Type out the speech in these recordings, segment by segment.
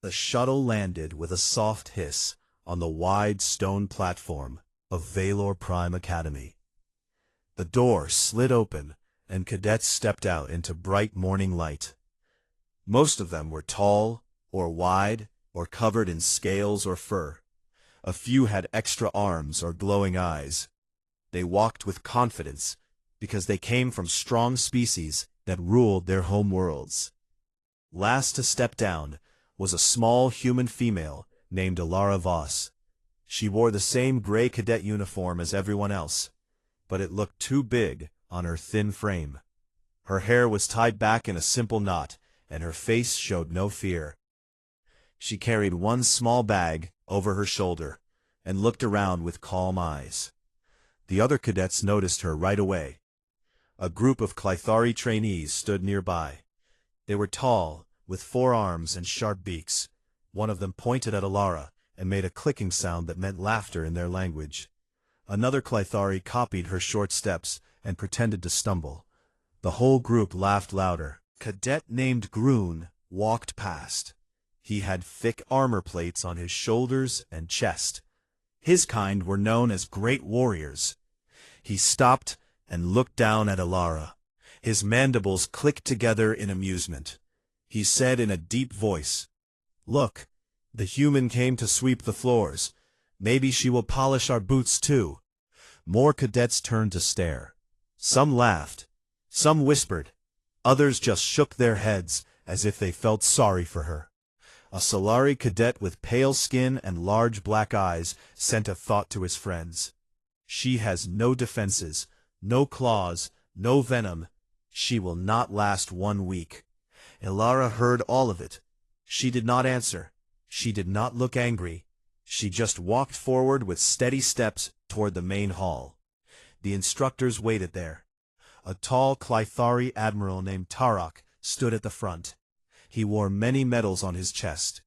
The shuttle landed with a soft hiss on the wide stone platform of Valor Prime Academy. The door slid open, and cadets stepped out into bright morning light. Most of them were tall, or wide, or covered in scales or fur. A few had extra arms or glowing eyes. They walked with confidence, because they came from strong species that ruled their home worlds. Last to step down was a small human female named Alara Voss. She wore the same gray cadet uniform as everyone else, but it looked too big on her thin frame. Her hair was tied back in a simple knot, and her face showed no fear. She carried one small bag over her shoulder and looked around with calm eyes. The other cadets noticed her right away. A group of Clythari trainees stood nearby. They were tall, with 4 arms and sharp beaks. One of them pointed at Alara and made a clicking sound that meant laughter in their language. Another Clythari copied her short steps and pretended to stumble. The whole group laughed louder. A cadet named Groon walked past. He had thick armor plates on his shoulders and chest. His kind were known as great warriors. He stopped and looked down at Alara. His mandibles clicked together in amusement. He said in a deep voice, "Look, the human came to sweep the floors. Maybe she will polish our boots too." More cadets turned to stare. Some laughed. Some whispered. Others just shook their heads as if they felt sorry for her. A Solari cadet with pale skin and large black eyes sent a thought to his friends. "She has no defenses, no claws, no venom. She will not last 1 week." Alara heard all of it. She did not answer. She did not look angry. She just walked forward with steady steps toward the main hall. The instructors waited there. A tall Clythari admiral named Tarak stood at the front. He wore many medals on his chest.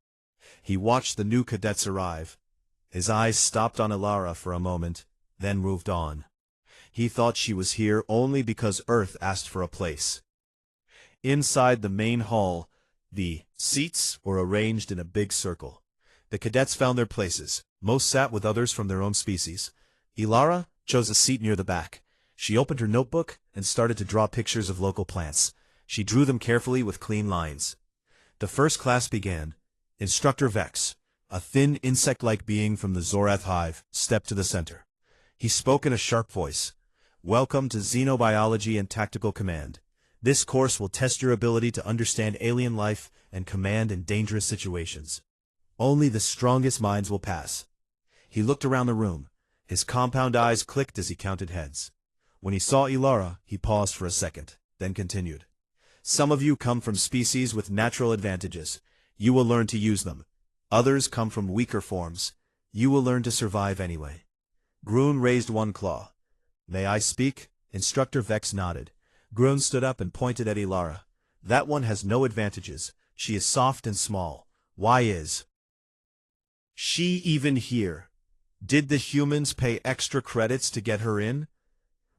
He watched the new cadets arrive. His eyes stopped on Alara for a moment, then moved on. He thought she was here only because Earth asked for a place. Inside the main hall, the seats were arranged in a big circle. The cadets found their places. Most sat with others from their own species. Alara chose a seat near the back. She opened her notebook and started to draw pictures of local plants. She drew them carefully with clean lines. The first class began. Instructor Vex, a thin insect-like being from the Zorath hive, stepped to the center. He spoke in a sharp voice. "Welcome to Xenobiology and Tactical Command. This course will test your ability to understand alien life and command in dangerous situations. Only the strongest minds will pass." He looked around the room. His compound eyes clicked as he counted heads. When he saw Alara, he paused for a second, then continued. "Some of you come from species with natural advantages. You will learn to use them. Others come from weaker forms. You will learn to survive anyway." Groon raised one claw. "May I speak?" Instructor Vex nodded. Groon stood up and pointed at Alara. "That one has no advantages. She is soft and small. Why is she even here? Did the humans pay extra credits to get her in?"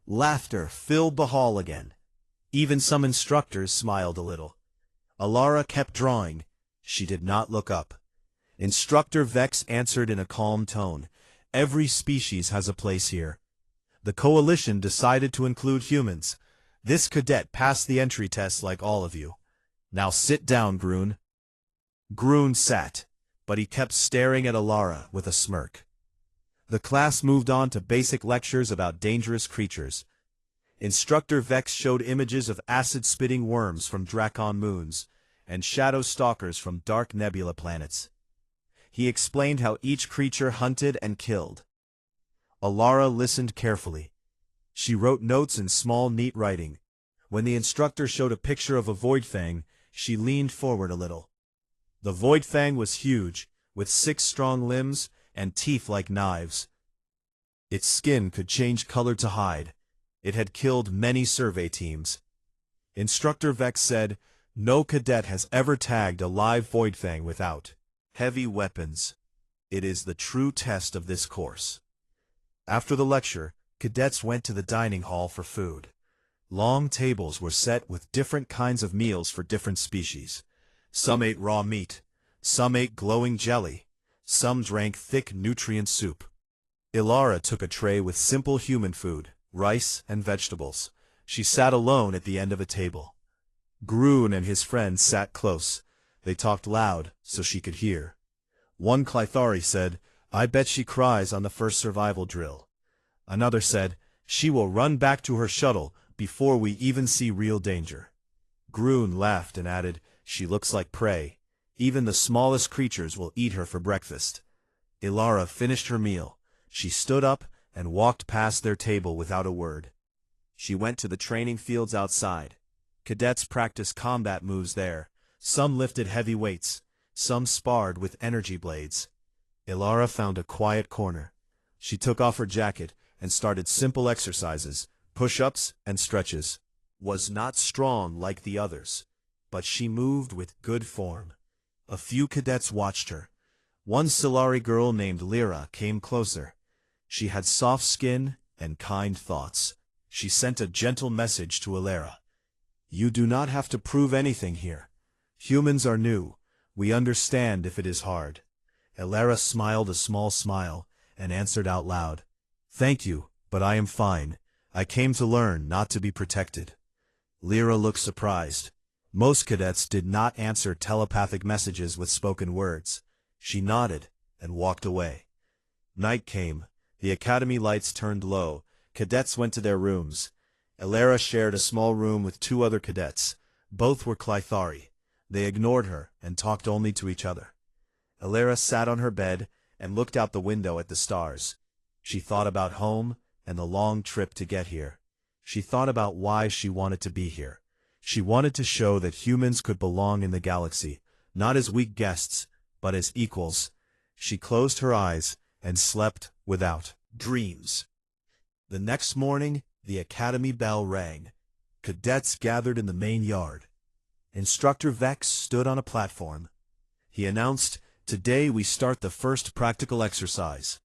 Laughter filled the hall again. Even some instructors smiled a little. Alara kept drawing. She did not look up. Instructor Vex answered in a calm tone. "Every species has a place here. The coalition decided to include humans. This cadet passed the entry test like all of you. Now sit down, Groon." Groon sat, but he kept staring at Alara with a smirk. The class moved on to basic lectures about dangerous creatures. Instructor Vex showed images of acid-spitting worms from Dracon moons and shadow stalkers from dark nebula planets. He explained how each creature hunted and killed. Alara listened carefully. She wrote notes in small, neat writing. When the instructor showed a picture of a Voidfang, she leaned forward a little. The Voidfang was huge, with 6 strong limbs and teeth like knives. Its skin could change color to hide. It had killed many survey teams. Instructor Vex said, "No cadet has ever tagged a live Voidfang without heavy weapons. It is the true test of this course." After the lecture, cadets went to the dining hall for food. Long tables were set with different kinds of meals for different species. Some ate raw meat. Some ate glowing jelly. Some drank thick nutrient soup. Ilara took a tray with simple human food, rice and vegetables. She sat alone at the end of a table. Groon and his friends sat close. They talked loud so she could hear. One Clythari said, "I bet she cries on the first survival drill." Another said, "She will run back to her shuttle before we even see real danger." Groon laughed and added, "She looks like prey. Even the smallest creatures will eat her for breakfast." Ilara finished her meal. She stood up and walked past their table without a word. She went to the training fields outside. Cadets practiced combat moves there. Some lifted heavy weights. Some sparred with energy blades. Ilara found a quiet corner. She took off her jacket and started simple exercises, push-ups and stretches. Was not strong like the others, but she moved with good form. A few cadets watched her. One Silari girl named Lyra came closer. She had soft skin and kind thoughts. She sent a gentle message to Ilara. "You do not have to prove anything here. Humans are new. We understand if it is hard." Ilara smiled a small smile and answered out loud, "Thank you, but I am fine. I came to learn, not to be protected." Lyra looked surprised. Most cadets did not answer telepathic messages with spoken words. She nodded and walked away. Night came. The academy lights turned low. Cadets went to their rooms. Ilara shared a small room with two other cadets. Both were Clythari. They ignored her and talked only to each other. Ilara sat on her bed and looked out the window at the stars. She thought about home and the long trip to get here. She thought about why she wanted to be here. She wanted to show that humans could belong in the galaxy, not as weak guests, but as equals. She closed her eyes and slept without dreams. The next morning, the academy bell rang. Cadets gathered in the main yard. Instructor Vex stood on a platform. He announced, "Today we start the first practical exercise.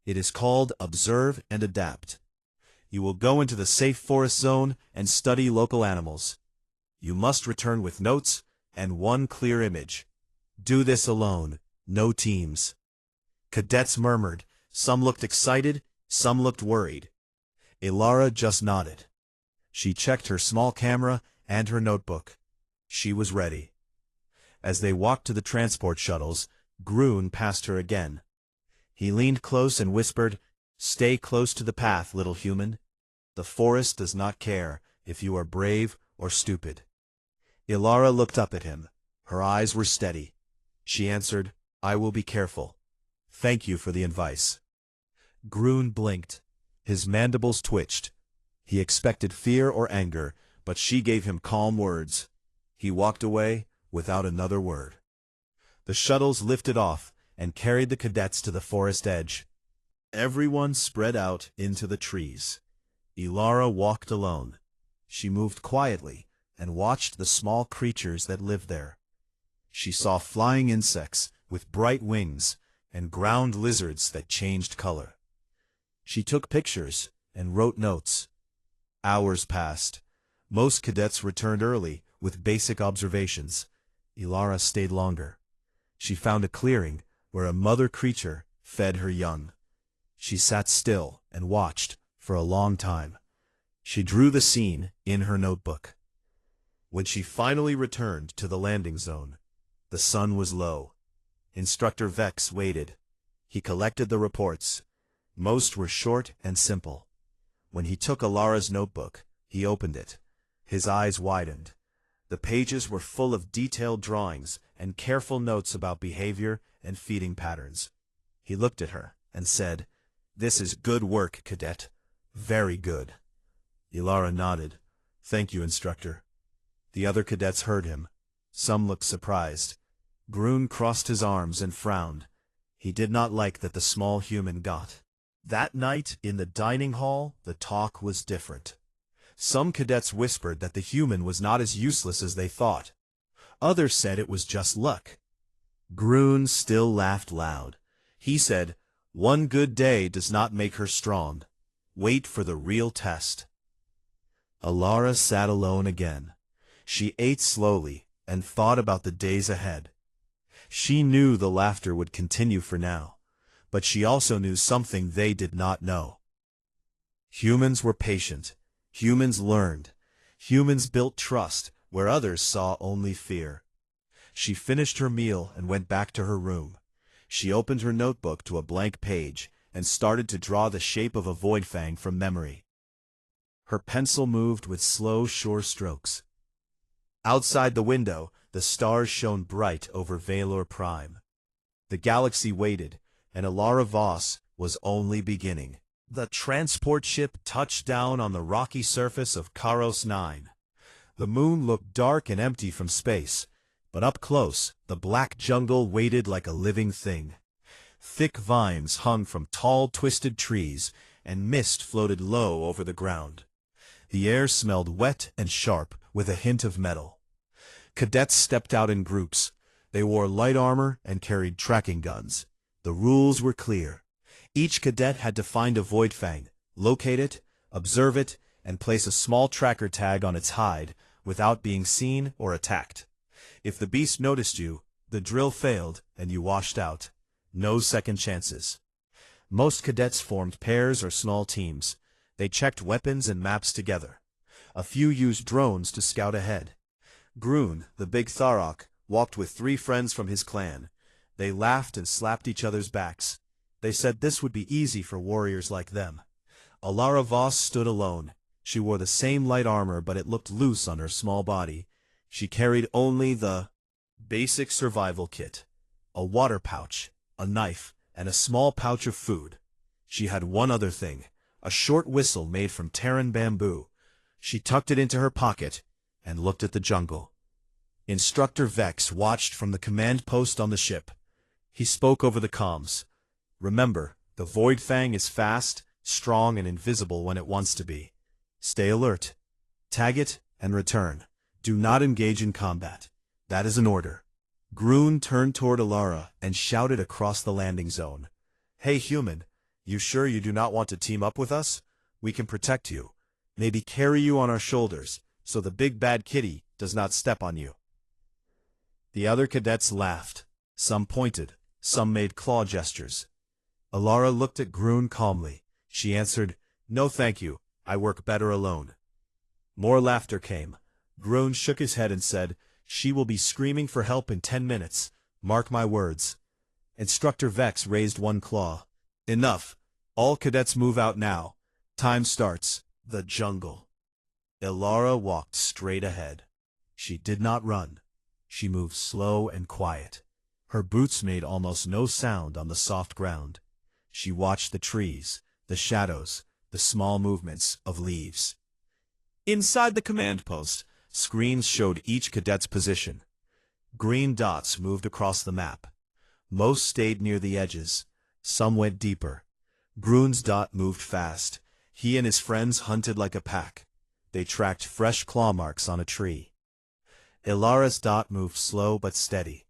It is called Observe and Adapt. You will go into the safe forest zone and study local animals. You must return with notes and one clear image. Do this alone, no teams." Cadets murmured. Some looked excited, some looked worried. Ilara just nodded. She checked her small camera and her notebook. She was ready. As they walked to the transport shuttles, Groon passed her again. He leaned close and whispered, "Stay close to the path, little human. The forest does not care if you are brave or stupid." Ilara looked up at him. Her eyes were steady. She answered, "I will be careful. Thank you for the advice." Groon blinked. His mandibles twitched. He expected fear or anger, but she gave him calm words. He walked away without another word. The shuttles lifted off and carried the cadets to the forest edge. Everyone spread out into the trees. Ilara walked alone. She moved quietly and watched the small creatures that lived there. She saw flying insects with bright wings and ground lizards that changed color. She took pictures and wrote notes. Hours passed. Most cadets returned early with basic observations. Ilara stayed longer. She found a clearing where a mother creature fed her young. She sat still and watched for a long time. She drew the scene in her notebook. When she finally returned to the landing zone, the sun was low. Instructor Vex waited. He collected the reports. Most were short and simple. When he took Ilara's notebook, he opened it. His eyes widened. The pages were full of detailed drawings and careful notes about behavior and feeding patterns. He looked at her and said, "This is good work, Cadet. Very good." Ilara nodded. "Thank you, Instructor." The other cadets heard him. Some looked surprised. Groon crossed his arms and frowned. He did not like that the small human got. That night, in the dining hall, the talk was different. Some cadets whispered that the human was not as useless as they thought. Others said it was just luck. Groon still laughed loud. He said, "One good day does not make her strong. Wait for the real test." Ilara sat alone again. She ate slowly and thought about the days ahead. She knew the laughter would continue for now, but she also knew something they did not know. Humans were patient. Humans learned. Humans built trust where others saw only fear. She finished her meal and went back to her room. She opened her notebook to a blank page and started to draw the shape of a void fang from memory. Her pencil moved with slow, sure strokes. Outside the window, the stars shone bright over Valor Prime. The galaxy waited, and Alara Voss was only beginning. The transport ship touched down on the rocky surface of Karos 9. The moon looked dark and empty from space, but up close, the black jungle waited like a living thing. Thick vines hung from tall, twisted trees, and mist floated low over the ground. The air smelled wet and sharp, with a hint of metal. Cadets stepped out in groups. They wore light armor and carried tracking guns. The rules were clear. Each cadet had to find a void fang, locate it, observe it, and place a small tracker tag on its hide without being seen or attacked. If the beast noticed you, the drill failed and you washed out. No second chances. Most cadets formed pairs or small teams. They checked weapons and maps together. A few used drones to scout ahead. Groon, the big Tharok, walked with 3 friends from his clan. They laughed and slapped each other's backs. They said this would be easy for warriors like them. Alara Voss stood alone. She wore the same light armor, but it looked loose on her small body. She carried only the basic survival kit: a water pouch, a knife, and a small pouch of food. She had one other thing: a short whistle made from Terran bamboo. She tucked it into her pocket and looked at the jungle. Instructor Vex watched from the command post on the ship. He spoke over the comms. "Remember, the Void Fang is fast, strong, and invisible when it wants to be. Stay alert. Tag it and return. Do not engage in combat. That is an order." Groon turned toward Alara and shouted across the landing zone. "Hey human, you sure you do not want to team up with us? We can protect you. Maybe carry you on our shoulders, so the big bad kitty does not step on you." The other cadets laughed. Some pointed, some made claw gestures. Alara looked at Groon calmly. She answered, "No thank you, I work better alone." More laughter came. Groon shook his head and said, "She will be screaming for help in 10 minutes. Mark my words." Instructor Vex raised one claw. "Enough. All cadets move out now. Time starts. The jungle." Alara walked straight ahead. She did not run. She moved slow and quiet. Her boots made almost no sound on the soft ground. She watched the trees, the shadows, the small movements of leaves. Inside the command post, screens showed each cadet's position. Green dots moved across the map. Most stayed near the edges. Some went deeper. Groon's dot moved fast. He and his friends hunted like a pack. They tracked fresh claw marks on a tree. Ilara's dot moved slow but steady.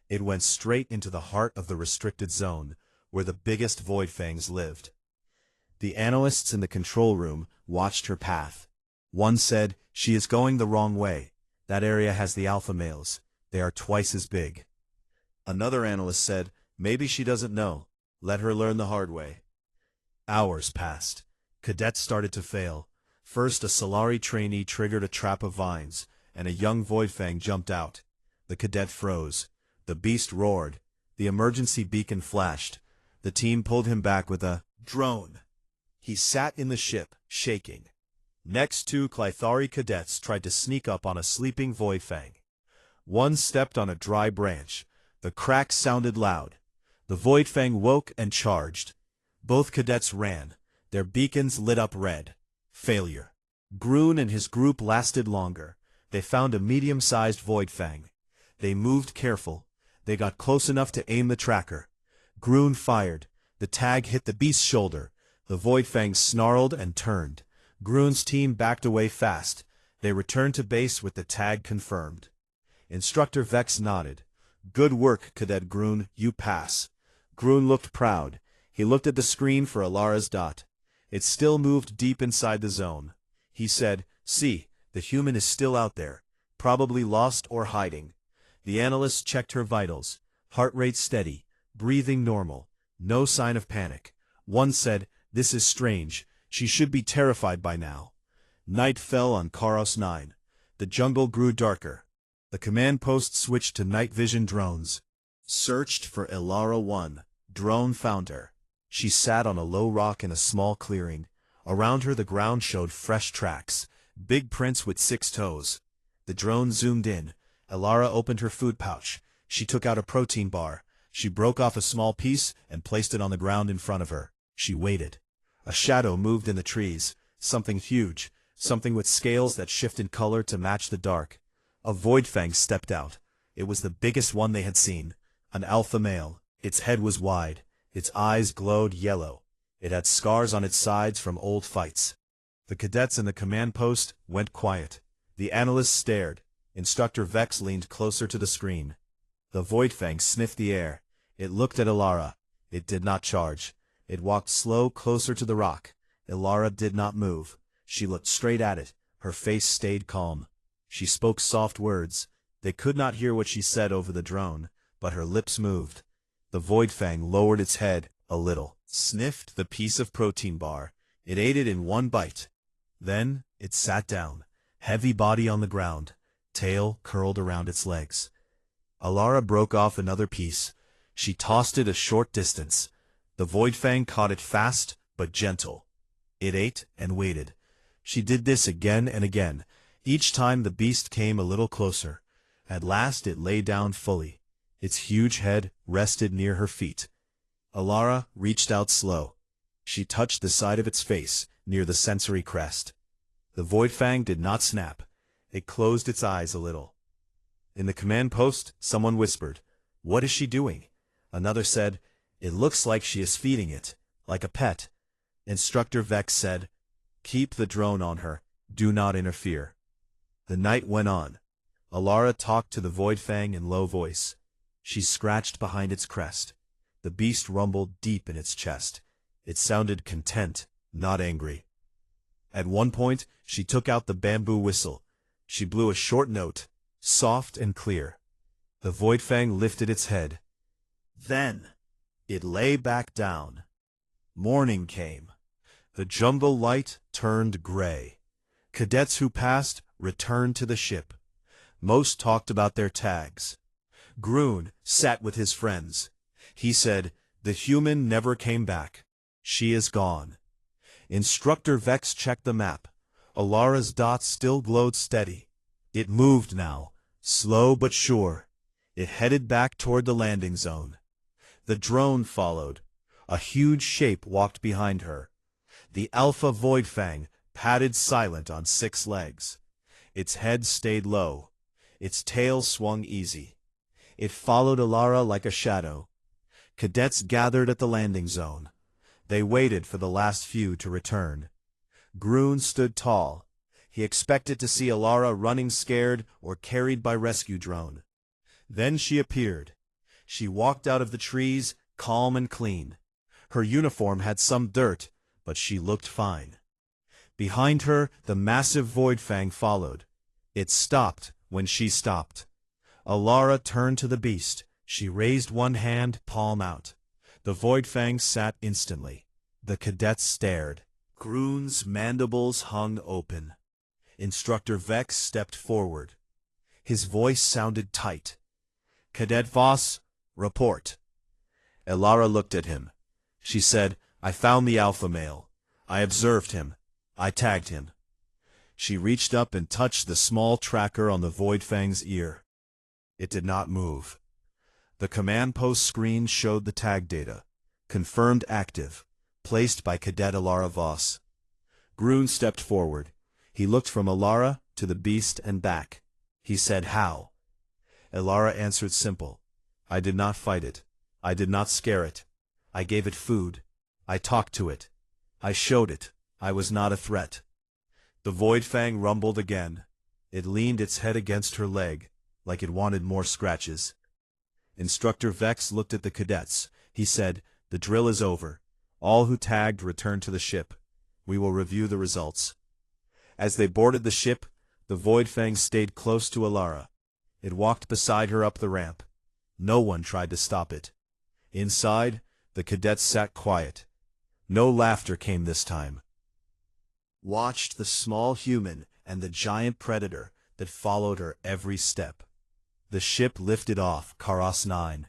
It went straight into the heart of the restricted zone, where the biggest void fangs lived. The analysts in the control room watched her path. One said, "She is going the wrong way. That area has the alpha males. They are twice as big." Another analyst said, "Maybe she doesn't know. Let her learn the hard way." Hours passed. Cadets started to fail. First, a Solari trainee triggered a trap of vines, and a young void fang jumped out. The cadet froze. The beast roared. The emergency beacon flashed. The team pulled him back with a drone. He sat in the ship, shaking. Next, 2 Clythari cadets tried to sneak up on a sleeping void fang. One stepped on a dry branch. The crack sounded loud. The void fang woke and charged. Both cadets ran. Their beacons lit up red. Failure. Groon and his group lasted longer. They found a medium-sized void fang. They moved careful. They got close enough to aim the tracker. Groon fired. The tag hit the beast's shoulder. The void fang snarled and turned. Groon's team backed away fast. They returned to base with the tag confirmed. Instructor Vex nodded. "Good work, Cadet Groon. You pass." Groon looked proud. He looked at the screen for Alara's dot. It still moved deep inside the zone. He said, "See, the human is still out there, probably lost or hiding." The analyst checked her vitals. Heart rate steady, breathing normal, no sign of panic. One said, "This is strange, she should be terrified by now." Night fell on Karos 9. The jungle grew darker. The command post switched to night vision drones. Searched for Elara 1. Drone found her. She sat on a low rock in a small clearing. Around her the ground showed fresh tracks, big prints with 6 toes. The drone zoomed in. Elara opened her food pouch. She took out a protein bar. She broke off a small piece and placed it on the ground in front of her. She waited. A shadow moved in the trees, something huge, something with scales that shifted color to match the dark. A Voidfang stepped out. It was the biggest one they had seen. An alpha male. Its head was wide. Its eyes glowed yellow. It had scars on its sides from old fights. The cadets in the command post went quiet. The analysts stared. Instructor Vex leaned closer to the screen. The Voidfang sniffed the air. It looked at Elara. It did not charge. It walked slow closer to the rock. Elara did not move. She looked straight at it. Her face stayed calm. She spoke soft words. They could not hear what she said over the drone, but her lips moved. The Voidfang lowered its head a little, sniffed the piece of protein bar. It ate it in one bite. Then it sat down, heavy body on the ground, tail curled around its legs. Elara broke off another piece. She tossed it a short distance. The Voidfang caught it fast but gentle. It ate and waited. She did this again and again. Each time the beast came a little closer. At last it lay down fully. Its huge head rested near her feet. Elara reached out slow. She touched the side of its face, near the sensory crest. The Voidfang did not snap. It closed its eyes a little. In the command post, someone whispered, "What is she doing?" Another said, "It looks like she is feeding it, like a pet." Instructor Vex said, "Keep the drone on her. Do not interfere." The night went on. Elara talked to the Voidfang in low voice. She scratched behind its crest. The beast rumbled deep in its chest. It sounded content, not angry. At one point, she took out the bamboo whistle. She blew a short note, soft and clear. The Voidfang lifted its head. Then it lay back down. Morning came. The jungle light turned gray. Cadets who passed returned to the ship. Most talked about their tags. Groon sat with his friends. He said, "The human never came back. She is gone." Instructor Vex checked the map. Alara's dot still glowed steady. It moved now, slow but sure. It headed back toward the landing zone. The drone followed. A huge shape walked behind her. The Alpha Voidfang padded silent on 6 legs. Its head stayed low. Its tail swung easy. It followed Elara like a shadow. Cadets gathered at the landing zone. They waited for the last few to return. Groon stood tall. He expected to see Elara running scared or carried by rescue drone. Then she appeared. She walked out of the trees, calm and clean. Her uniform had some dirt, but she looked fine. Behind her, the massive Voidfang followed. It stopped when she stopped. Elara turned to the beast. She raised one hand, palm out. The Voidfang sat instantly. The cadets stared. Groon's mandibles hung open. Instructor Vex stepped forward. His voice sounded tight. "Cadet Voss, report." Elara looked at him. She said, "I found the alpha male. I observed him. I tagged him." She reached up and touched the small tracker on the Voidfang's ear. It did not move. The command post screen showed the tag data. Confirmed active. Placed by Cadet Elara Voss. Groon stepped forward. He looked from Elara to the beast and back. He said, "How?" Elara answered simple. "I did not fight it. I did not scare it. I gave it food. I talked to it. I showed it. I was not a threat." The Voidfang rumbled again. It leaned its head against her leg, like it wanted more scratches. Instructor Vex looked at the cadets. He said, "The drill is over. All who tagged return to the ship. We will review the results." As they boarded the ship, the Voidfang stayed close to Elara. It walked beside her up the ramp. No one tried to stop it. Inside, the cadets sat quiet. No laughter came this time. Watched the small human and the giant predator that followed her every step. The ship lifted off Karas 9.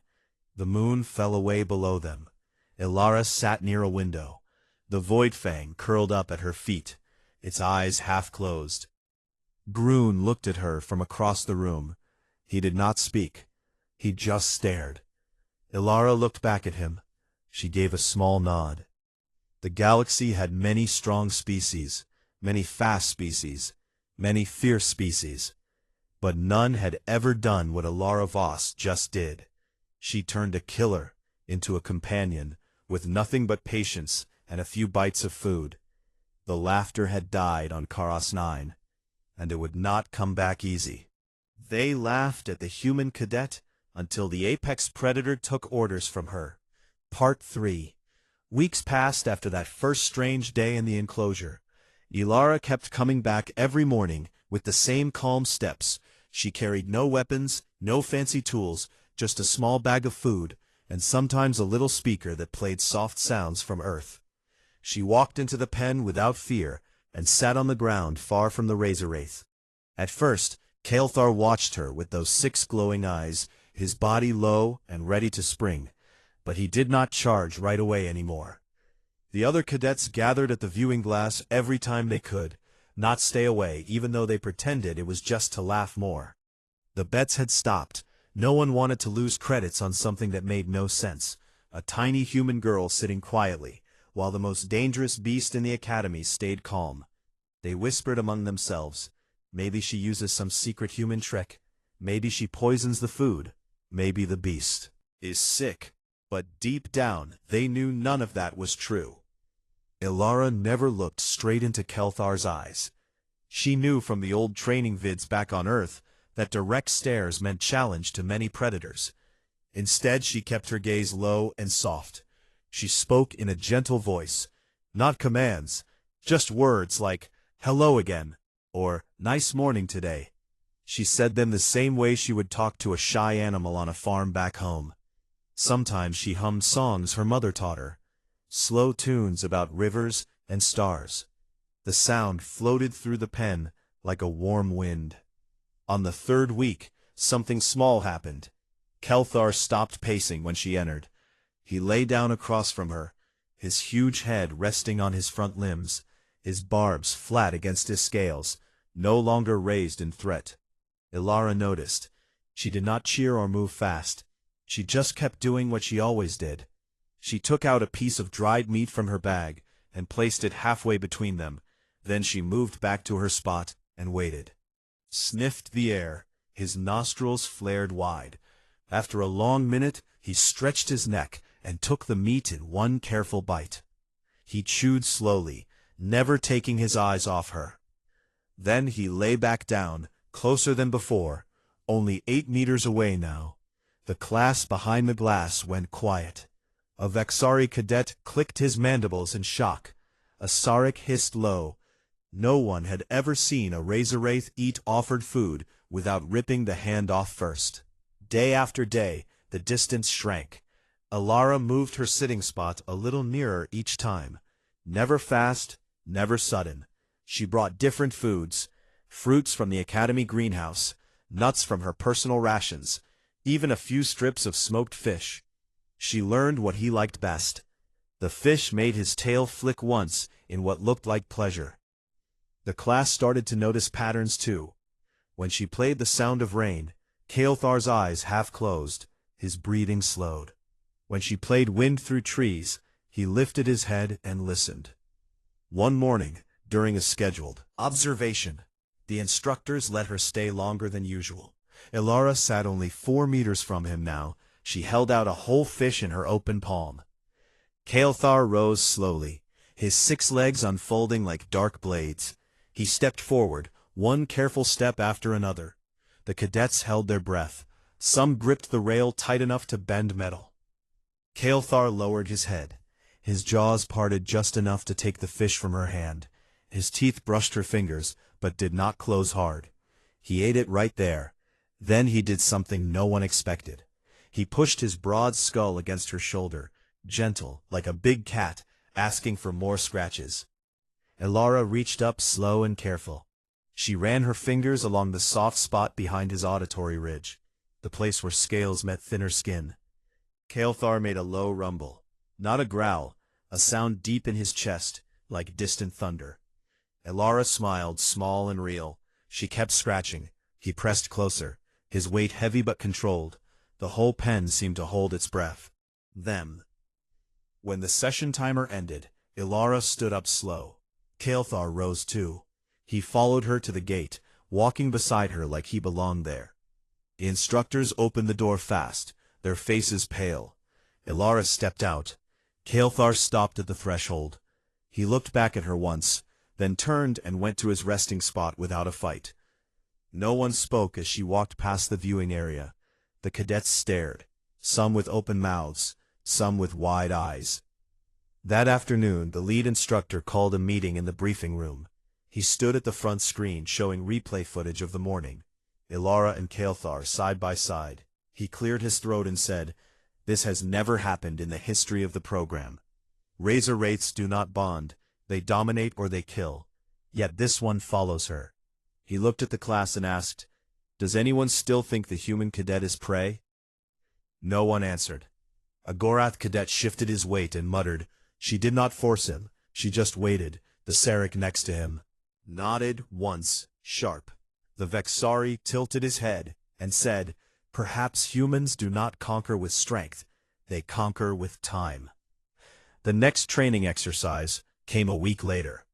The moon fell away below them. Ilara sat near a window. The Void Fang curled up at her feet, its eyes half closed. Groon looked at her from across the room. He did not speak. He just stared. Ilara looked back at him. She gave a small nod. The galaxy had many strong species, many fast species, many fierce species. But none had ever done what Ilara Voss just did. She turned a killer into a companion, with nothing but patience and a few bites of food. The laughter had died on Karas 9, and it would not come back easy. They laughed at the human cadet until the apex predator took orders from her. Part 3. Weeks passed after that first strange day in the enclosure. Ilara kept coming back every morning with the same calm steps. She carried no weapons, no fancy tools, just a small bag of food, and sometimes a little speaker that played soft sounds from Earth. She walked into the pen without fear, and sat on the ground far from the Razor Wraith. At first, Kael'thar watched her with those 6 glowing eyes, his body low and ready to spring, but he did not charge right away anymore. The other cadets gathered at the viewing glass every time they could, not stay away even though they pretended it was just to laugh more. The bets had stopped. No one wanted to lose credits on something that made no sense. A tiny human girl sitting quietly, while the most dangerous beast in the academy stayed calm. They whispered among themselves, maybe she uses some secret human trick, maybe she poisons the food, maybe the beast is sick. But deep down, they knew none of that was true. Ilara never looked straight into Kael'thar's eyes. She knew from the old training vids back on Earth that direct stares meant challenge to many predators. Instead, she kept her gaze low and soft. She spoke in a gentle voice, not commands, just words like, "Hello again," or "Nice morning today." She said them the same way she would talk to a shy animal on a farm back home. Sometimes she hummed songs her mother taught her, slow tunes about rivers and stars. The sound floated through the pen like a warm wind. On the 3rd week, something small happened. Kael'thar stopped pacing when she entered. He lay down across from her, his huge head resting on his front limbs, his barbs flat against his scales, no longer raised in threat. Ilara noticed. She did not cheer or move fast. She just kept doing what she always did. She took out a piece of dried meat from her bag and placed it halfway between them. Then she moved back to her spot and waited. Sniffed the air. His nostrils flared wide. After a long minute, he stretched his neck and took the meat in one careful bite. He chewed slowly, never taking his eyes off her. Then he lay back down, closer than before, only 8 meters away now. The class behind the glass went quiet. A Vexari cadet clicked his mandibles in shock. A Sarek hissed low. No one had ever seen a Razor Wraith eat offered food without ripping the hand off first. Day after day, the distance shrank. Ilara moved her sitting spot a little nearer each time. Never fast, never sudden. She brought different foods, fruits from the academy greenhouse, nuts from her personal rations, even a few strips of smoked fish. She learned what he liked best. The fish made his tail flick once in what looked like pleasure. The class started to notice patterns too. When she played the sound of rain, Kael'thar's eyes half closed, his breathing slowed. When she played wind through trees, he lifted his head and listened. One morning, during a scheduled observation, the instructors let her stay longer than usual. Ilara sat only 4 meters from him now. She held out a whole fish in her open palm. Kael'thar rose slowly, his 6 legs unfolding like dark blades. He stepped forward, one careful step after another. The cadets held their breath. Some gripped the rail tight enough to bend metal. Kael'thar lowered his head. His jaws parted just enough to take the fish from her hand. His teeth brushed her fingers, but did not close hard. He ate it right there. Then he did something no one expected. He pushed his broad skull against her shoulder, gentle, like a big cat, asking for more scratches. Elara reached up slow and careful. She ran her fingers along the soft spot behind his auditory ridge, the place where scales met thinner skin. Kael'thar made a low rumble, not a growl, a sound deep in his chest, like distant thunder. Elara smiled, small and real. She kept scratching. He pressed closer, his weight heavy but controlled. The whole pen seemed to hold its breath. Them. When the session timer ended, Elara stood up slow. Kael'thar rose too. He followed her to the gate, walking beside her like he belonged there. The instructors opened the door fast, their faces pale. Elara stepped out. Kael'thar stopped at the threshold. He looked back at her once, then turned and went to his resting spot without a fight. No one spoke as she walked past the viewing area. The cadets stared, some with open mouths, some with wide eyes. That afternoon, the lead instructor called a meeting in the briefing room. He stood at the front screen showing replay footage of the morning. Elara and Kael'thar side by side. He cleared his throat and said, "This has never happened in the history of the program. Razor wraiths do not bond, they dominate or they kill. Yet this one follows her." He looked at the class and asked, "Does anyone still think the human cadet is prey?" No one answered. A Gorath cadet shifted his weight and muttered. She did not force him, she just waited. The Sarek next to him nodded once, sharp. The Vexari tilted his head and said, "Perhaps humans do not conquer with strength, they conquer with time." The next training exercise came a week later.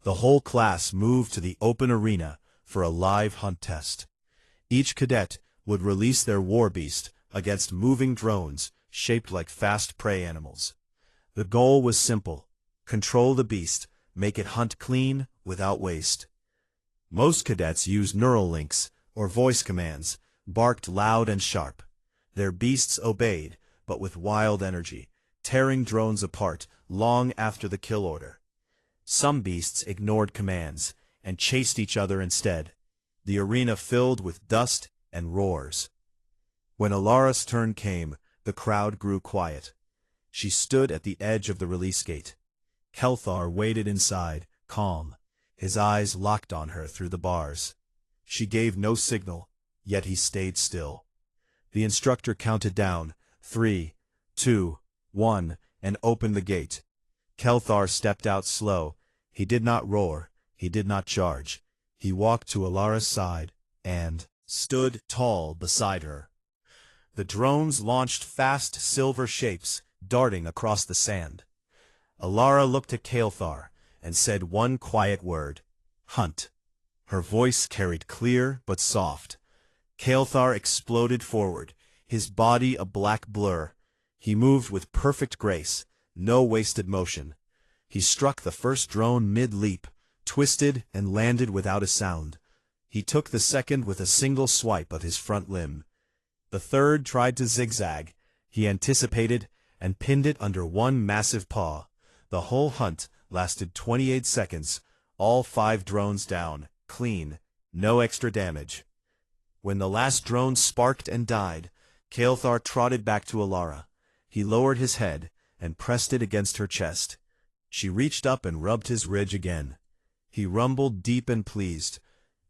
The whole class moved to the open arena for a live hunt test. Each cadet would release their war beast against moving drones shaped like fast prey animals. The goal was simple: control the beast, make it hunt clean, without waste. Most cadets used neural links, or voice commands, barked loud and sharp. Their beasts obeyed, but with wild energy, tearing drones apart long after the kill order. Some beasts ignored commands, and chased each other instead. The arena filled with dust and roars. When Elara's turn came, the crowd grew quiet. She stood at the edge of the release gate. Kael'thar waited inside, calm, his eyes locked on her through the bars. She gave no signal, yet he stayed still. The instructor counted down, 3, 2, 1, and opened the gate. Kael'thar stepped out slow. He did not roar, he did not charge. He walked to Elara's side, and stood tall beside her. The drones launched fast silver shapes, darting across the sand. Elara looked at Kael'thar and said one quiet word: "Hunt." Her voice carried clear but soft. Kael'thar exploded forward, his body a black blur. He moved with perfect grace, no wasted motion. He struck the first drone mid-leap, twisted and landed without a sound. He took the second with a single swipe of his front limb. The third tried to zigzag. He anticipated and pinned it under one massive paw. The whole hunt lasted 28 seconds, all 5 drones down, clean, no extra damage. When the last drone sparked and died, Kael'thar trotted back to Elara. He lowered his head and pressed it against her chest. She reached up and rubbed his ridge again. He rumbled deep and pleased.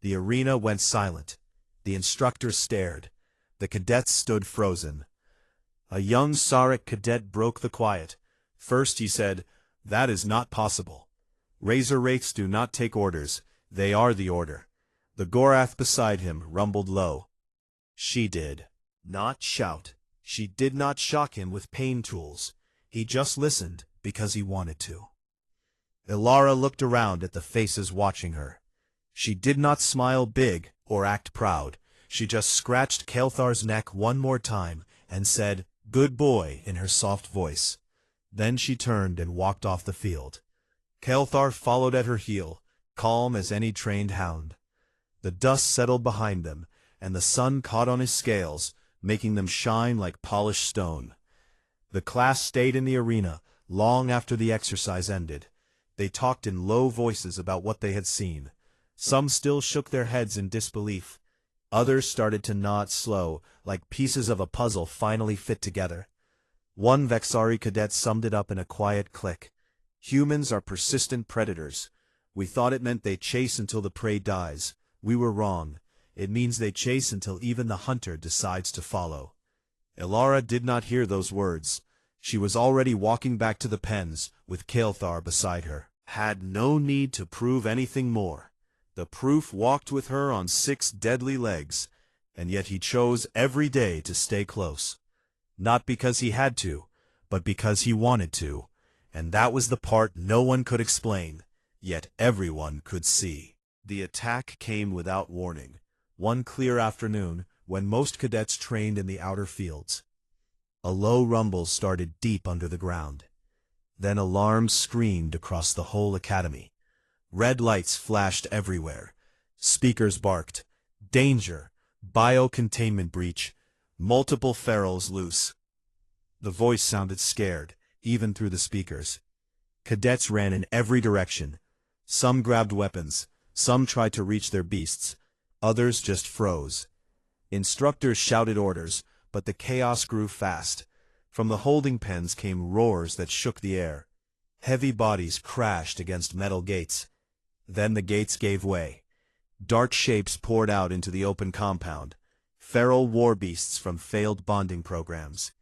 The arena went silent. The instructors stared. The cadets stood frozen. A young Sarek cadet broke the quiet. First he said, "That is not possible. Razor wraiths do not take orders, they are the order." The Gorath beside him rumbled low. She did not shout. She did not shock him with pain tools. He just listened because he wanted to. Elara looked around at the faces watching her. She did not smile big or act proud. She just scratched Kael'thar's neck one more time and said, "Good boy," in her soft voice. Then she turned and walked off the field. Kael'thar followed at her heel, calm as any trained hound. The dust settled behind them, and the sun caught on his scales, making them shine like polished stone. The class stayed in the arena long after the exercise ended. They talked in low voices about what they had seen. Some still shook their heads in disbelief. Others started to nod slow, like pieces of a puzzle finally fit together. One Vexari cadet summed it up in a quiet click. Humans are persistent predators. We thought it meant they chase until the prey dies. We were wrong. It means they chase until even the hunter decides to follow. Ilara did not hear those words. She was already walking back to the pens, with Kael'thar beside her. Had no need to prove anything more. The proof walked with her on 6 deadly legs, and yet he chose every day to stay close. Not because he had to, but because he wanted to, and that was the part no one could explain, yet everyone could see. The attack came without warning, one clear afternoon when most cadets trained in the outer fields. A low rumble started deep under the ground. Then alarms screamed across the whole academy. Red lights flashed everywhere. Speakers barked, "Danger! Biocontainment breach! Multiple ferals loose!" The voice sounded scared, even through the speakers. Cadets ran in every direction. Some grabbed weapons, some tried to reach their beasts, others just froze. Instructors shouted orders, but the chaos grew fast. From the holding pens came roars that shook the air. Heavy bodies crashed against metal gates. Then the gates gave way. Dark shapes poured out into the open compound. Feral war beasts from failed bonding programs.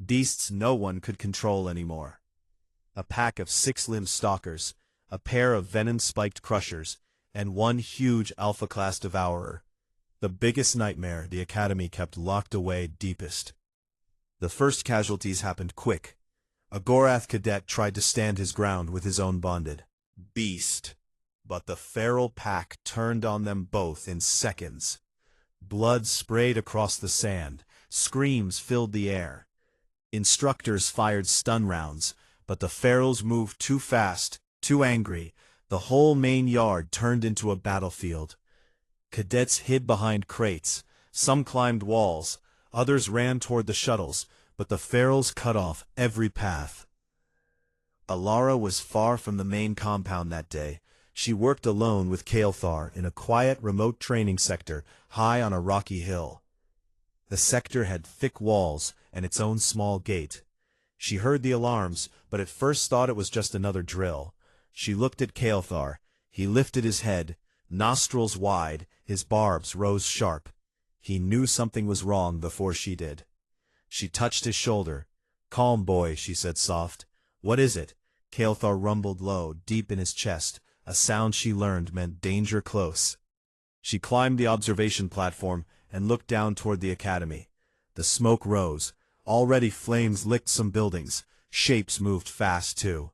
Beasts no one could control anymore. A pack of 6-limbed stalkers, a pair of venom-spiked crushers, and one huge Alpha-class devourer. The biggest nightmare the Academy kept locked away deepest. The first casualties happened quick. A Gorath cadet tried to stand his ground with his own bonded beast, but the feral pack turned on them both in seconds. Blood sprayed across the sand, screams filled the air. Instructors fired stun rounds, but the ferals moved too fast, too angry. The whole main yard turned into a battlefield. Cadets hid behind crates, some climbed walls, others ran toward the shuttles, but the ferals cut off every path. Ilara was far from the main compound that day. She worked alone with Kael'thar in a quiet remote training sector high on a rocky hill. The sector had thick walls and its own small gate. She heard the alarms, but at first thought it was just another drill. She looked at Kael'thar. He lifted his head, nostrils wide, his barbs rose sharp. He knew something was wrong before she did. She touched his shoulder. "Calm, boy," she said soft. "What is it?" Kael'thar rumbled low, deep in his chest. A sound she learned meant danger close. She climbed the observation platform and looked down toward the academy. The smoke rose. Already flames licked some buildings. Shapes moved fast, too.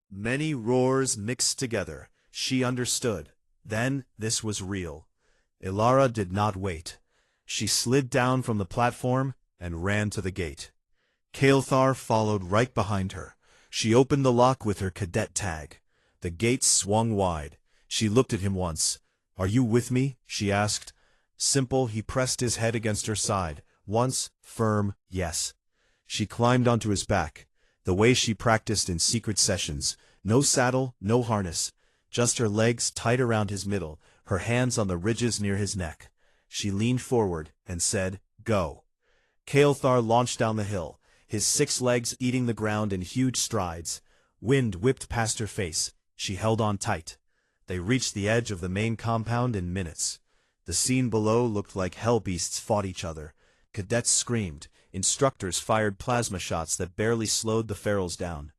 Many roars mixed together. She understood. Then this was real. Ilara did not wait. She slid down from the platform and ran to the gate. Kael'thar followed right behind her. She opened the lock with her cadet tag. The gate swung wide. She looked at him once. "Are you with me?" she asked. Simple, he pressed his head against her side. Once, firm, yes. She climbed onto his back, the way she practiced in secret sessions. No saddle, no harness. Just her legs tight around his middle, her hands on the ridges near his neck. She leaned forward and said, "Go." Kael'thar launched down the hill, his 6 legs eating the ground in huge strides. Wind whipped past her face. She held on tight. They reached the edge of the main compound in minutes. The scene below looked like hell beasts fought each other. Cadets screamed. Instructors fired plasma shots that barely slowed the ferals down.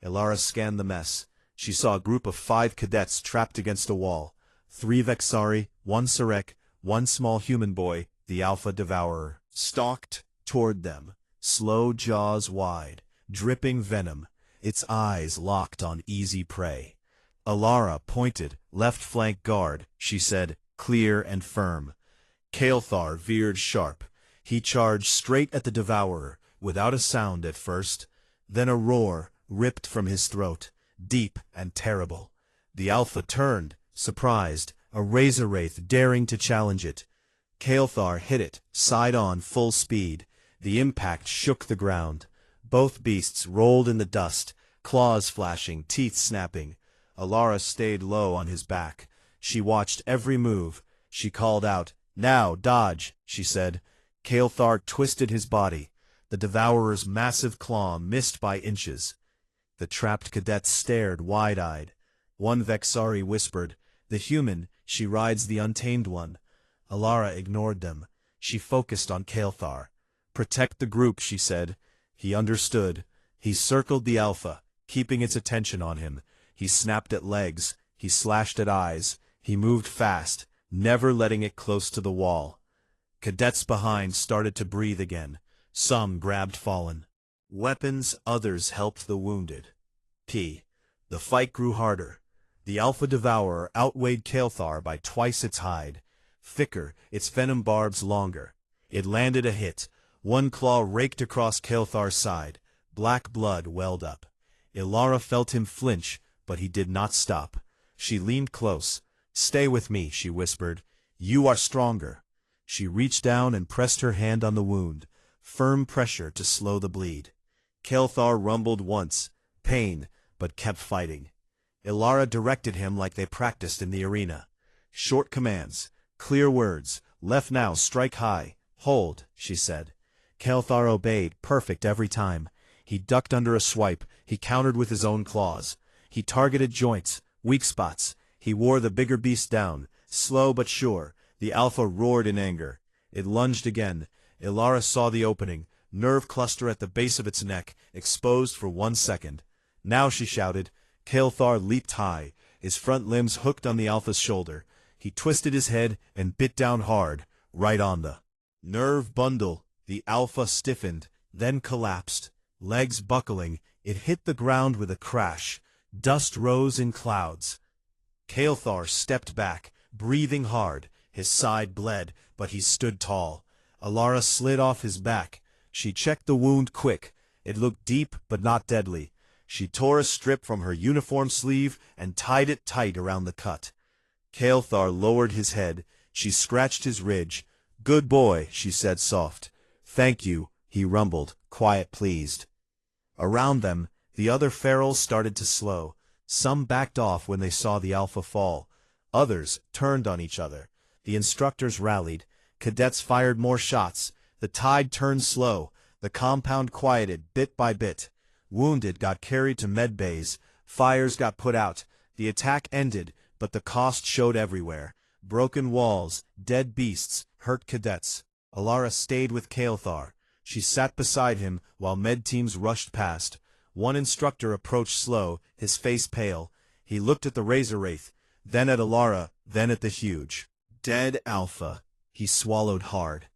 Ilara scanned the mess. She saw a group of 5 cadets trapped against a wall. 3 Vexari, 1 Sarek, 1 small human boy, the Alpha Devourer, stalked toward them, slow jaws wide, dripping venom, its eyes locked on easy prey. Ilara pointed, "Left flank guard," she said, clear and firm. Kael'thar veered sharp. He charged straight at the Devourer, without a sound at first. Then a roar ripped from his throat, deep and terrible. The Alpha turned, surprised, a razor wraith daring to challenge it. Kael'thar hit it, side on, full speed. The impact shook the ground. Both beasts rolled in the dust, claws flashing, teeth snapping. Ilara stayed low on his back. She watched every move. She called out, Now, dodge, she said. Kael'thar twisted his body. The Devourer's massive claw missed by inches. The trapped cadets stared wide-eyed. One Vexari whispered, "The human, she rides the untamed one." Alara ignored them. She focused on Kael'thar. "Protect the group," she said. He understood. He circled the Alpha, keeping its attention on him. He snapped at legs. He slashed at eyes. He moved fast, never letting it close to the wall. Cadets behind started to breathe again. Some grabbed fallen weapons, others helped the wounded. The fight grew harder. The Alpha Devourer outweighed Kael'thar by twice its hide. Thicker, its venom barbs longer. It landed a hit. One claw raked across Kael'thar's side. Black blood welled up. Ilara felt him flinch, but he did not stop. She leaned close. "Stay with me," she whispered. "You are stronger." She reached down and pressed her hand on the wound. Firm pressure to slow the bleed. Kael'thar rumbled once. Pain, but kept fighting. Ilara directed him like they practiced in the arena. Short commands. Clear words. "Left now, strike high." "Hold," she said. Kael'thar obeyed, perfect every time. He ducked under a swipe. He countered with his own claws. He targeted joints, weak spots. He wore the bigger beast down. Slow but sure. The Alpha roared in anger. It lunged again. Ilara saw the opening. Nerve cluster at the base of its neck, exposed for 1 second. "Now," she shouted. Kael'thar leaped high. His front limbs hooked on the Alpha's shoulder. He twisted his head and bit down hard, right on the nerve bundle. The Alpha stiffened, then collapsed. Legs buckling, it hit the ground with a crash. Dust rose in clouds. Kael'thar stepped back, breathing hard. His side bled, but he stood tall. Alara slid off his back. She checked the wound quick. It looked deep, but not deadly. She tore a strip from her uniform sleeve and tied it tight around the cut. Kael'thar lowered his head. She scratched his ridge. "Good boy," she said soft. "Thank you," he rumbled, quiet, pleased. Around them, the other ferals started to slow. Some backed off when they saw the Alpha fall. Others turned on each other. The instructors rallied. Cadets fired more shots. The tide turned slow. The compound quieted bit by bit. Wounded got carried to med bays. Fires got put out. The attack ended, but the cost showed everywhere. Broken walls, dead beasts, hurt cadets. Alara stayed with Kael'thar. She sat beside him while med teams rushed past. One instructor approached slow, his face pale. He looked at the Razor Wraith, then at Alara, then at the huge dead Alpha. He swallowed hard.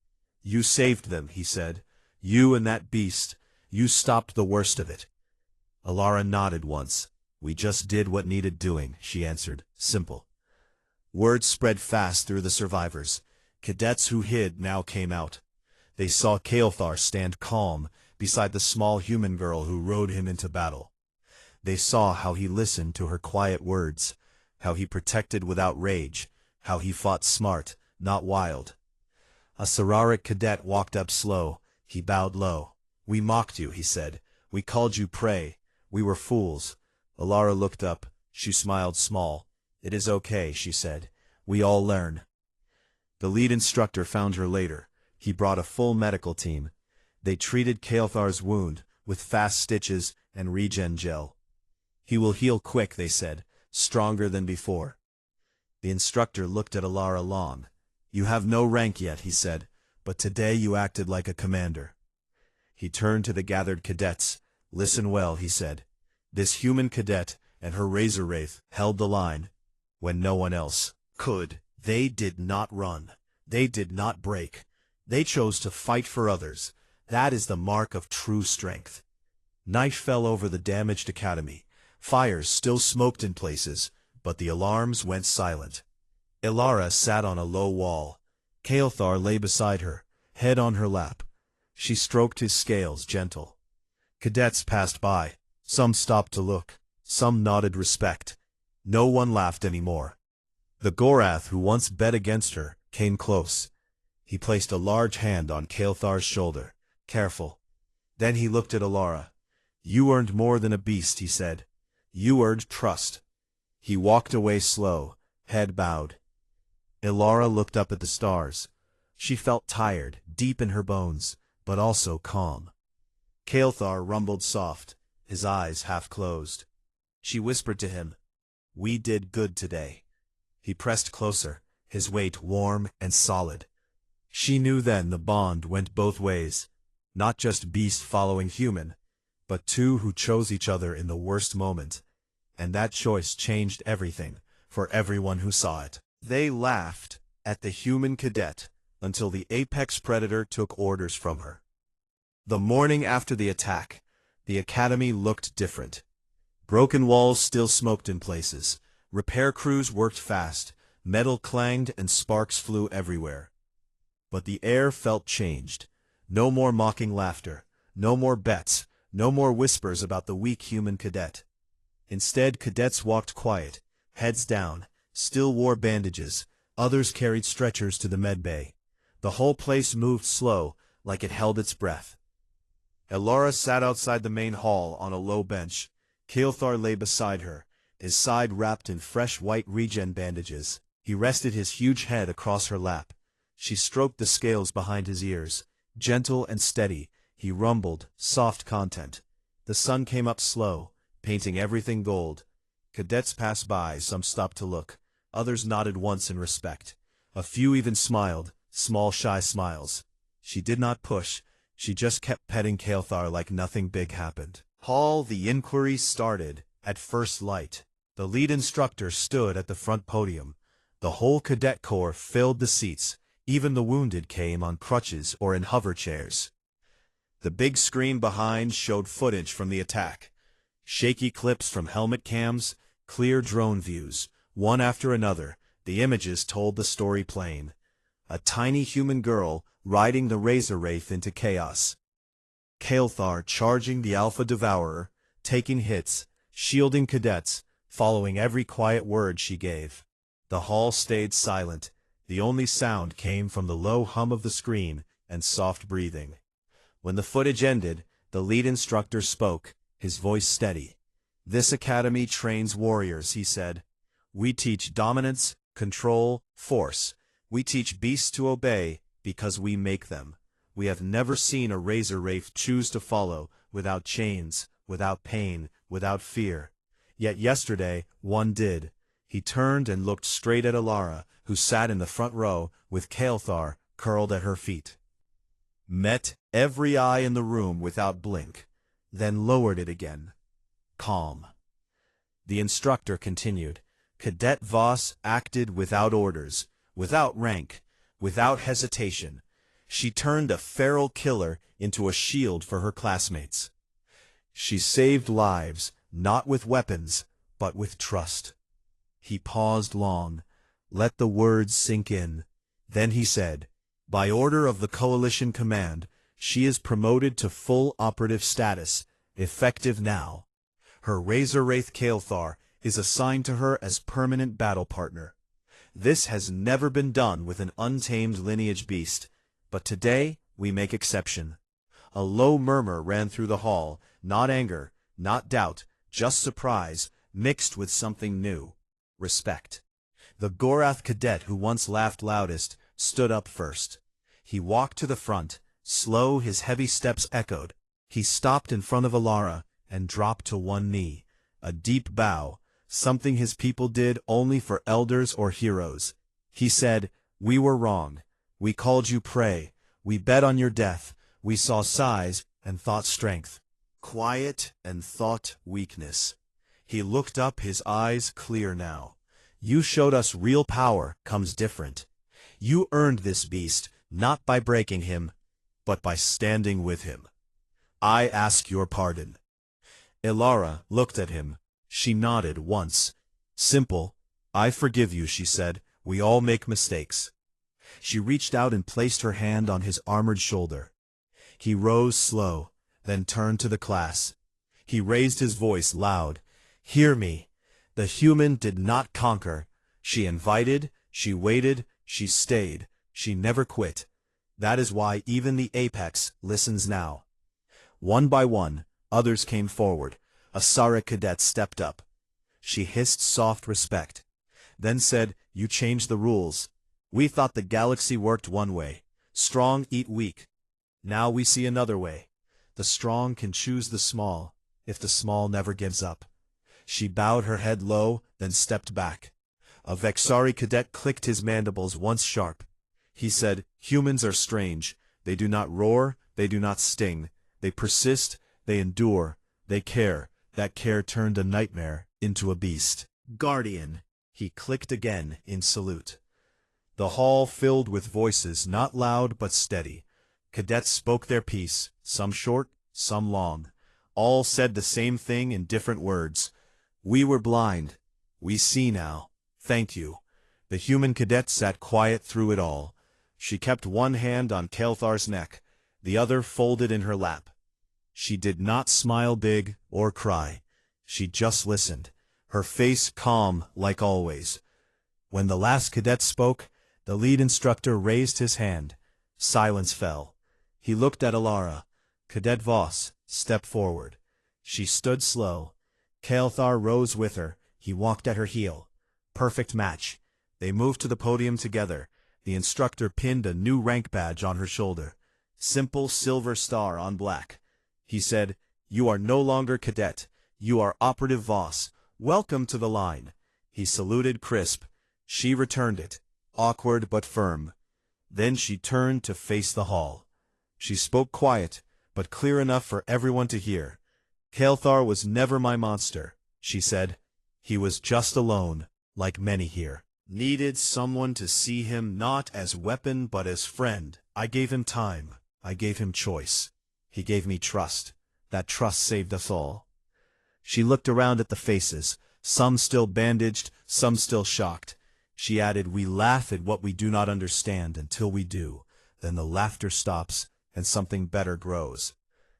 "You saved them," he said. "You and that beast. You stopped the worst of it." Alara nodded once. "We just did what needed doing," she answered, simple. Word spread fast through the survivors. Cadets who hid now came out. They saw Kael'thar stand calm beside the small human girl who rode him into battle. They saw how he listened to her quiet words, how he protected without rage, how he fought smart, not wild. A Sararic cadet walked up slow. He bowed low. "We mocked you," he said. "We called you prey. We were fools." Alara looked up. She smiled small. "It is okay," she said. "We all learn." The lead instructor found her later. He brought a full medical team. They treated Kael'thar's wound with fast stitches and regen gel. "He will heal quick," they said, "stronger than before." The instructor looked at Alara long. "You have no rank yet," he said, "but today you acted like a commander." He turned to the gathered cadets. "Listen well," he said. "This human cadet and her Razor Wraith held the line when no one else could. They did not run. They did not break. They chose to fight for others. That is the mark of true strength." Night fell over the damaged academy. Fires still smoked in places, but the alarms went silent. Ilara sat on a low wall. Kael'thar lay beside her, head on her lap. She stroked his scales, gentle. Cadets passed by. Some stopped to look. Some nodded respect. No one laughed anymore. The Gorath who once bet against her came close. He placed a large hand on Kael'thar's shoulder. "Careful." Then he looked at Alara. "You earned more than a beast," he said. "You earned trust." He walked away slow, head bowed. Ilara looked up at the stars. She felt tired, deep in her bones, but also calm. Kael'thar rumbled soft, his eyes half closed. She whispered to him, "We did good today." He pressed closer, his weight warm and solid. She knew then the bond went both ways, not just beast following human, but two who chose each other in the worst moment. And that choice changed everything, for everyone who saw it. They laughed at the human cadet until the apex predator took orders from her. The morning after the attack, the academy looked different. Broken walls still smoked in places, repair crews worked fast, metal clanged and sparks flew everywhere. But the air felt changed. No more mocking laughter, no more bets, no more whispers about the weak human cadet. Instead, cadets walked quiet, heads down, still wore bandages, others carried stretchers to the medbay. The whole place moved slow, like it held its breath. Ilara sat outside the main hall on a low bench. Kael'thar lay beside her, his side wrapped in fresh white regen bandages. He rested his huge head across her lap. She stroked the scales behind his ears. Gentle and steady, he rumbled, soft content. The sun came up slow, painting everything gold. Cadets passed by, some stopped to look. Others nodded once in respect. A few even smiled, small shy smiles. She did not push. She just kept petting Kael'thar like nothing big happened. The inquiry started. At first light, the lead instructor stood at the front podium. The whole cadet corps filled the seats. Even the wounded came on crutches or in hover chairs. The big screen behind showed footage from the attack. Shaky clips from helmet cams, clear drone views. One after another, the images told the story plain. A tiny human girl riding the Razor Wraith into chaos. Kael'thar charging the Alpha Devourer, taking hits, shielding cadets, following every quiet word she gave. The hall stayed silent. The only sound came from the low hum of the screen and soft breathing. When the footage ended, the lead instructor spoke, his voice steady. "This academy trains warriors," he said. "We teach dominance, control, force. We teach beasts to obey because we make them. We have never seen a Razor Wraith choose to follow, without chains, without pain, without fear. Yet yesterday, one did." He turned and looked straight at Ilara, who sat in the front row, with Kael'thar curled at her feet. Met every eye in the room without blink, then lowered it again. Calm. The instructor continued. Cadet Voss acted without orders, without rank, without hesitation. She turned a feral killer into a shield for her classmates. She saved lives, not with weapons, but with trust. He paused long, let the words sink in. Then he said, "By order of the Coalition Command, she is promoted to full operative status, effective now. Her Razor Wraith Kael'thar is assigned to her as permanent battle partner. This has never been done with an untamed lineage beast, but today we make exception." A low murmur ran through the hall, not anger, not doubt, just surprise, mixed with something new. Respect. The Gorath cadet who once laughed loudest stood up first. He walked to the front, slow, his heavy steps echoed. He stopped in front of Ilara and dropped to one knee. A deep bow, something his people did only for elders or heroes. He said, "We were wrong. We called you prey. We bet on your death. We saw size and thought strength. Quiet and thought weakness." He looked up, his eyes clear now. "You showed us real power comes different. You earned this beast, not by breaking him, but by standing with him. I ask your pardon." Ilara looked at him. She nodded once. "Simple. I forgive you," she said. "We all make mistakes." She reached out and placed her hand on his armored shoulder. He rose slow, then turned to the class. He raised his voice loud. "Hear me. The human did not conquer. She invited, she waited, she stayed, she never quit. That is why even the apex listens now." One by one, others came forward. A Sarek cadet stepped up. She hissed soft respect, then said, "You changed the rules. We thought the galaxy worked one way. Strong eat weak. Now we see another way. The strong can choose the small, if the small never gives up. She bowed her head low, then stepped back. A Vexari cadet clicked his mandibles once sharp. He said, "Humans are strange. They do not roar, they do not sting. They persist, they endure, they care." That care turned a nightmare into a beast. "Guardian," he clicked again in salute. The hall filled with voices, not loud but steady. Cadets spoke their piece, some short, some long. All said the same thing in different words. "We were blind. We see now. Thank you." The human cadet sat quiet through it all. She kept one hand on Kael'thar's neck, the other folded in her lap. She did not smile big or cry. She just listened, her face calm like always. When the last cadet spoke, the lead instructor raised his hand. Silence fell. He looked at Alara. "Cadet Voss, step forward." She stood slow. Kael'thar rose with her. He walked at her heel. Perfect match. They moved to the podium together. The instructor pinned a new rank badge on her shoulder. Simple silver star on black. He said, "You are no longer cadet. You are Operative Voss. Welcome to the line." He saluted crisp. She returned it, awkward but firm. Then she turned to face the hall. She spoke quiet, but clear enough for everyone to hear. "Kael'thar was never my monster," she said. "He was just alone, like many here. Needed someone to see him not as weapon but as friend. I gave him time. I gave him choice. He gave me trust. That trust saved us all." She looked around at the faces, some still bandaged, some still shocked. She added, "We laugh at what we do not understand until we do. Then the laughter stops, and something better grows."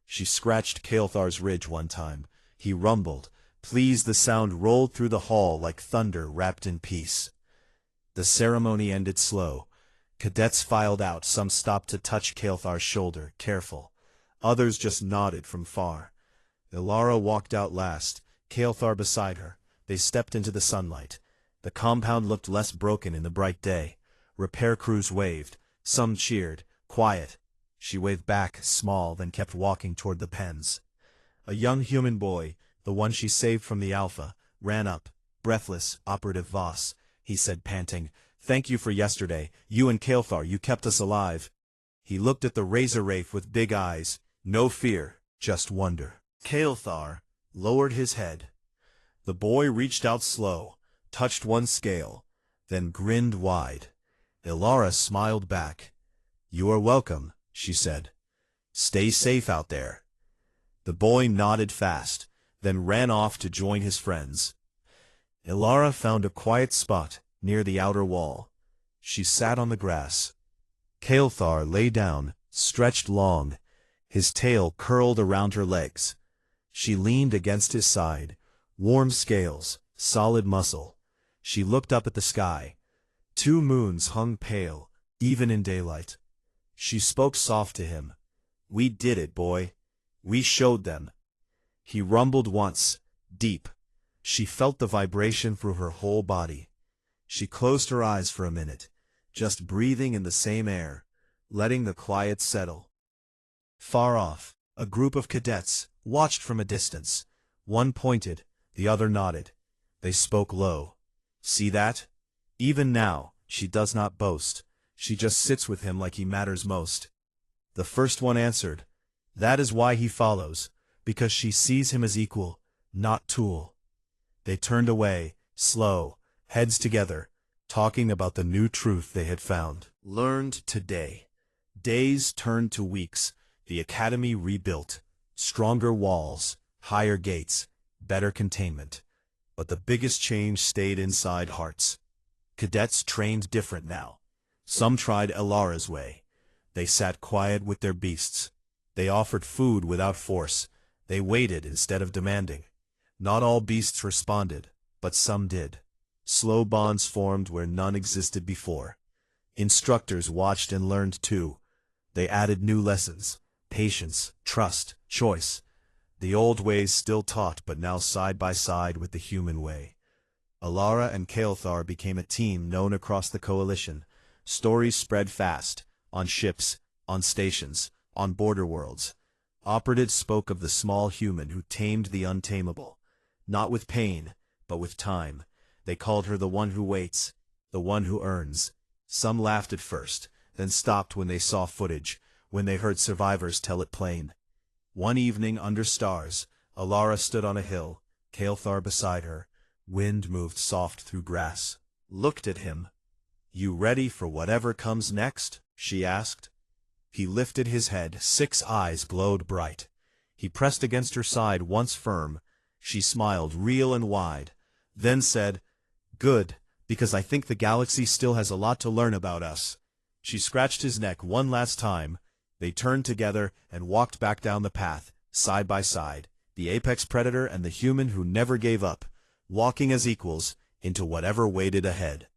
She scratched Kael'thar's ridge one time. He rumbled. Pleased, the sound rolled through the hall like thunder wrapped in peace. The ceremony ended slow. Cadets filed out, some stopped to touch Kael'thar's shoulder, careful. Others just nodded from far. Alara walked out last, Kael'thar beside her. They stepped into the sunlight. The compound looked less broken in the bright day. Repair crews waved. Some cheered. Quiet. She waved back, small, then kept walking toward the pens. A young human boy, the one she saved from the Alpha, ran up. Breathless, Operative Voss, he said, panting. "Thank you for yesterday. You and Kael'thar, you kept us alive." He looked at the Razor Wraith with big eyes. No fear, just wonder. Kael'thar lowered his head. The boy reached out slow, touched one scale, then grinned wide. Alara smiled back. "You are welcome," she said. "Stay safe out there." The boy nodded fast, then ran off to join his friends. Alara found a quiet spot near the outer wall. She sat on the grass. Kael'thar lay down, stretched long, his tail curled around her legs. She leaned against his side, warm scales, solid muscle. She looked up at the sky. 2 moons hung pale, even in daylight. She spoke soft to him. "We did it, boy. We showed them." He rumbled once, deep. She felt the vibration through her whole body. She closed her eyes for a minute, just breathing in the same air, letting the quiet settle. Far off, a group of cadets watched from a distance. One pointed, the other nodded. They spoke low. "See that? Even now, she does not boast. She just sits with him like he matters most." The first one answered, "That is why he follows, because she sees him as equal, not tool." They turned away, slow, heads together, talking about the new truth they had found. Learned today. Days turned to weeks, the academy rebuilt. Stronger walls, higher gates, better containment. But the biggest change stayed inside hearts. Cadets trained different now. Some tried Alara's way. They sat quiet with their beasts. They offered food without force. They waited instead of demanding. Not all beasts responded, but some did. Slow bonds formed where none existed before. Instructors watched and learned too. They added new lessons: patience, trust, choice. The old ways still taught, but now side by side with the human way. Alara and Kael'thar became a team known across the coalition. Stories spread fast, on ships, on stations, on border worlds. Operatives spoke of the small human who tamed the untamable. Not with pain, but with time. They called her the one who waits, the one who earns. Some laughed at first, then stopped when they saw footage, when they heard survivors tell it plain. One evening under stars, Alara stood on a hill, Kael'thar beside her. Wind moved soft through grass. Looked at him. "You ready for whatever comes next?" she asked. He lifted his head, 6 eyes glowed bright. He pressed against her side once firm. She smiled real and wide, then said, "Good, because I think the galaxy still has a lot to learn about us." She scratched his neck one last time. They turned together and walked back down the path, side by side, the apex predator and the human who never gave up, walking as equals into whatever waited ahead.